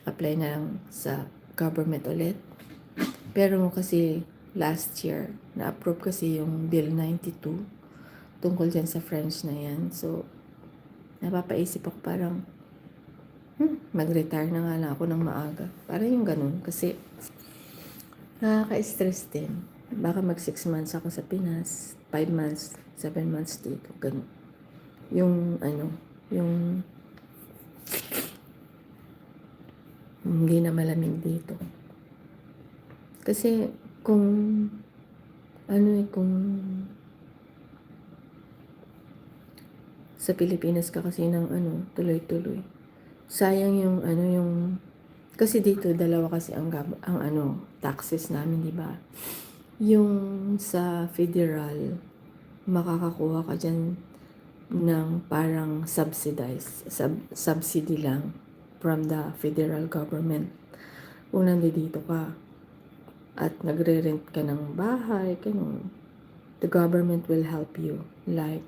apply na lang sa government ulit. Pero kasi last year, na-approve kasi yung Bill 92 tungkol dyan sa French na yan. So, napapaisip ako parang, mag-retire na nga lang ako ng maaga. Parang yung ganun. Kasi, nakaka-stress din. Baka mag 6 months ako sa Pinas, 5 months, 7 months dito. Ganun. Yung, yung hindi na malamig dito. Kasi, kung sa Pilipinas ka kasi ng tuloy-tuloy. Sayang yung kasi dito dalawa kasi ang taxes namin, di ba? Yung sa federal, makakakuha ka diyan ng parang subsidy lang from the federal government. Kung nandito ka at nagre-rent ka ng bahay, ganun, the government will help you. Like,